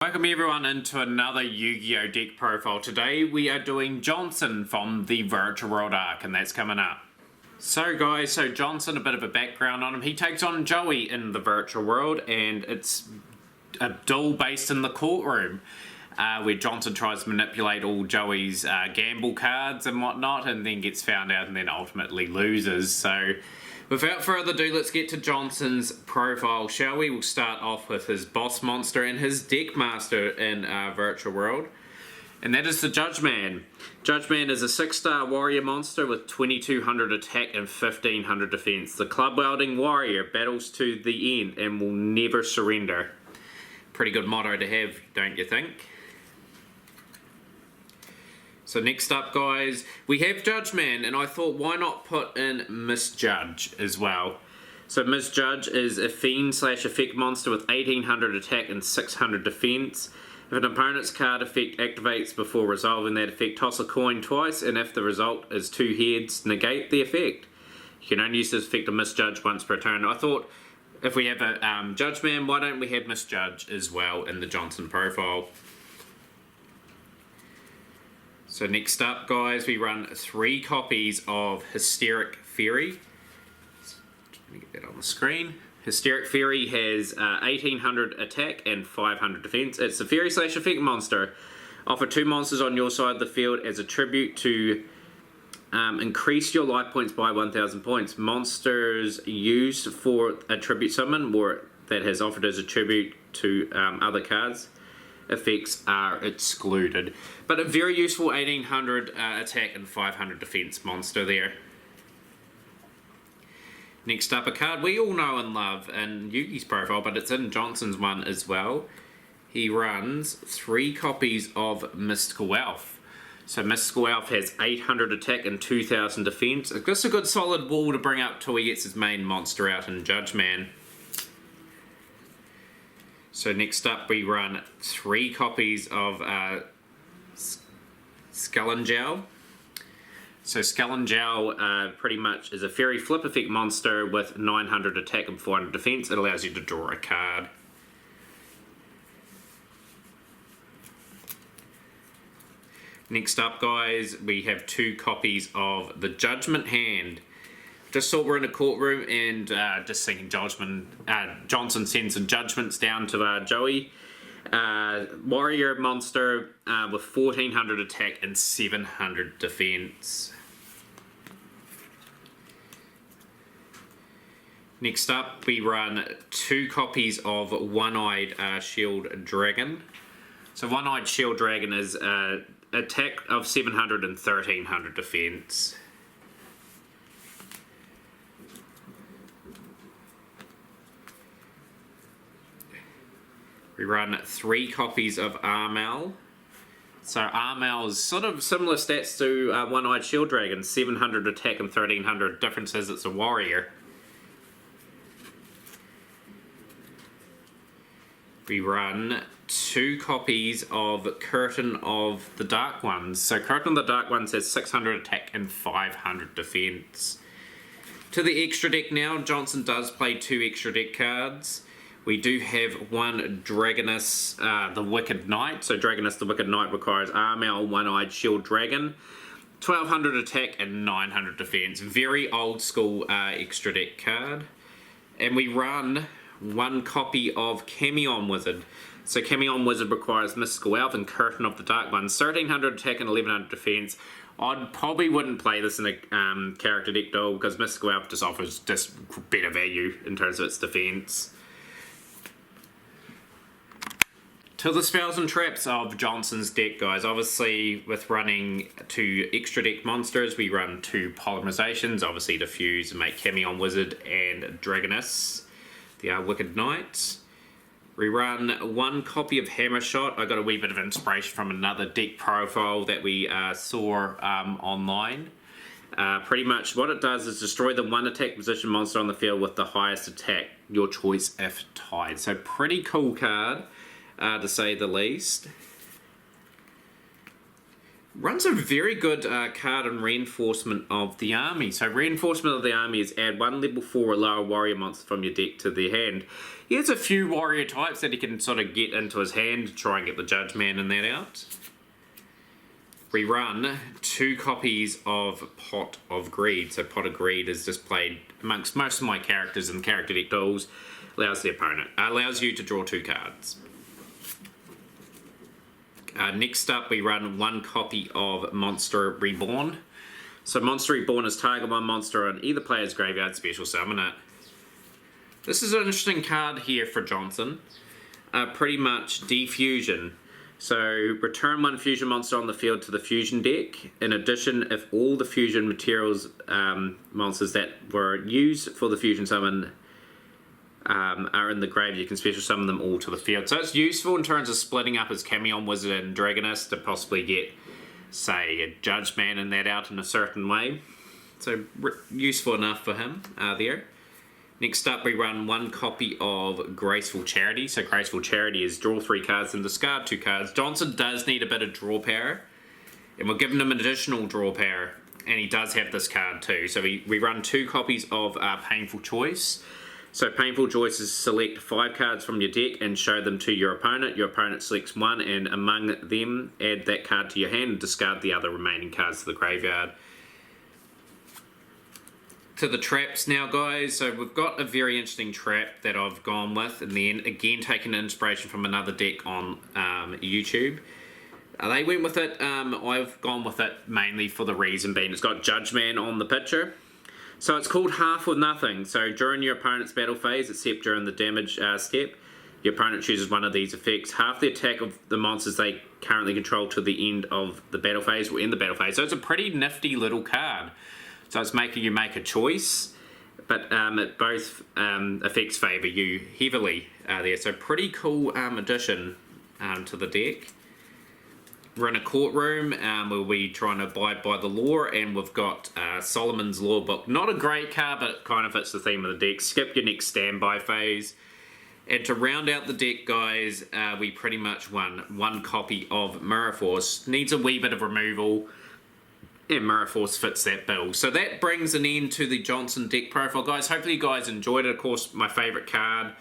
Welcome everyone into another Yu-Gi-Oh! Deck profile. Today we are doing Johnson from the Virtual World Arc, and that's coming up. So guys, Johnson, a bit of a background on him. He takes on Joey in the Virtual World, and it's a duel based in the courtroom, where Johnson tries to manipulate all Joey's gamble cards and whatnot, and then gets found out and then ultimately loses. So without further ado, let's get to Johnson's profile, shall we? We'll start off with his boss monster and his deck master in Virtual World. And that is the Judgeman. Judgeman is a 6-star warrior monster with 2200 attack and 1500 defense. The club-wielding warrior battles to the end and will never surrender. Pretty good motto to have, don't you think? So next up, guys, we have Judgeman, and I thought, why not put in Misjudge as well? So Misjudge is a fiend/effect monster with 1800 attack and 600 defense. If an opponent's card effect activates before resolving that effect, toss a coin twice, and if the result is 2 heads, negate the effect. You can only use this effect to Misjudge once per turn. I thought, if we have a Judgeman, why don't we have Misjudge as well in the Johnson profile? So next up, guys, we run 3 copies of Hysteric Fury. Let me get that on the screen. Hysteric Fury has 1800 attack and 500 defense. It's a Fury/effect monster. Offer 2 monsters on your side of the field as a tribute to increase your life points by 1000 points. Monsters used for a tribute summon or that has offered as a tribute to other cards effects are excluded. But a very useful 1800 attack and 500 defense monster there. Next up, a card we all know and love in Yugi's profile, but it's in Johnson's one as well. He runs 3 copies of Mystical Elf. So Mystical Elf has 800 attack and 2000 defense. It's just a good solid wall to bring up till he gets his main monster out in Judgeman. So next up we run 3 copies of Skullangel. So Skullangel pretty much is a fairy flip effect monster with 900 attack and 400 defense. It allows you to draw a card. Next up, guys, we have 2 copies of the Judgment Hand. Just thought we're in a courtroom and just thinking Johnson sends some judgments down to Joey. Warrior monster with 1400 attack and 700 defense. Next up, we run 2 copies of One-Eyed Shield Dragon. So One-Eyed Shield Dragon is attack of 700 and 1300 defense. We run 3 copies of Armel. So Armel's sort of similar stats to One-Eyed Shield Dragon, 700 attack and 1300. Difference is it's a warrior. We run 2 copies of Curtain of the Dark Ones. So Curtain of the Dark Ones has 600 attack and 500 defense. To the extra deck now, Johnson does play 2 extra deck cards. We do have 1 Dragoness, the Wicked Knight. So Dragoness, the Wicked Knight requires Armel, One-Eyed Shield Dragon, 1200 attack and 900 defense. Very old school extra deck card. And we run 1 copy of Camion Wizard. So Camion Wizard requires Mystical Elf and Curtain of the Dark Ones, 1300 attack and 1100 defense. I probably wouldn't play this in a character deck duel because Mystical Elf just offers just better value in terms of its defense. To the spells and traps of Johnson's deck, guys. Obviously, with running 2 extra deck monsters, we run 2 polymerizations, obviously to fuse and make Camion Wizard and Dragoness, the Wicked Knight. We run 1 copy of Hammershot. I got a wee bit of inspiration from another deck profile that we saw online. Pretty much what it does is destroy the 1 attack position monster on the field with the highest attack, your choice if tied. So pretty cool card. To say the least. Runs a very good card in Reinforcement of the Army. So Reinforcement of the Army is add 1 level 4 or lower warrior monster from your deck to their hand. He has a few warrior types that he can sort of get into his hand to try and get the Judge Man and that out. We run 2 copies of Pot of Greed. So Pot of Greed is displayed amongst most of my characters in character deck tools. Allows the opponent, allows you to draw 2 cards. Next up, we run 1 copy of Monster Reborn. So Monster Reborn is target 1 monster on either player's graveyard, special summon it. This is an interesting card here for Johnson. Pretty much defusion. So return 1 fusion monster on the field to the fusion deck. In addition, if all the fusion materials monsters that were used for the fusion summon are in the grave, you can special summon them all to the field. So it's useful in terms of splitting up his Camion Wizard and Dragonist to possibly get, say, a Judge Man and that out in a certain way. So useful enough for him there. Next up, we run 1 copy of Graceful Charity. So Graceful Charity is draw 3 cards and discard 2 cards. Johnson does need a bit of draw power, and we're giving him additional draw power, and he does have this card too. So we run 2 copies of Painful Choice. So Painful Choice is select 5 cards from your deck and show them to your opponent. Your opponent selects 1, and among them, add that card to your hand and discard the other remaining cards to the graveyard. To the traps now, guys. So we've got a very interesting trap that I've gone with, and then again taking inspiration from another deck on YouTube. They went with it. I've gone with it mainly for the reason being it's got Judge Man on the picture. So it's called Half or Nothing. So during your opponent's battle phase, except during the damage step, your opponent chooses one of these effects. Half the attack of the monsters they currently control to the end of the battle phase will end the battle phase. So it's a pretty nifty little card. So it's making you make a choice, but it both effects favour you heavily there. So pretty cool addition to the deck. We're in a courtroom where we're trying to abide by the law, and we've got Solomon's Law Book. Not a great card, but it kind of fits the theme of the deck. Skip your next standby phase. And to round out the deck, guys, we pretty much won 1 copy of Mirror Force. Needs a wee bit of removal, and Mirror Force fits that bill. So that brings an end to the Johnson deck profile, guys. Hopefully you guys enjoyed it. Of course, my favourite card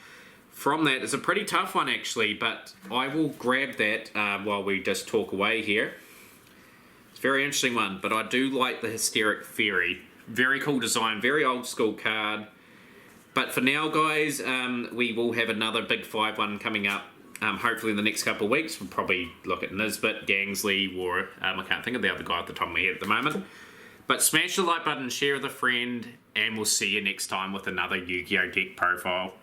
from that is a pretty tough one, actually, but I will grab that while we just talk away here. It's a very interesting one, but I do like the Hysteric Fairy. Very cool design, very old school card. But for now, guys, we will have another big 5-1 coming up. Hopefully in the next couple of weeks. We'll probably look at Nisbet, Gangsley, or I can't think of the other guy at the top of my head at the moment. But smash the like button, share with a friend, and we'll see you next time with another Yu-Gi-Oh! Deck profile.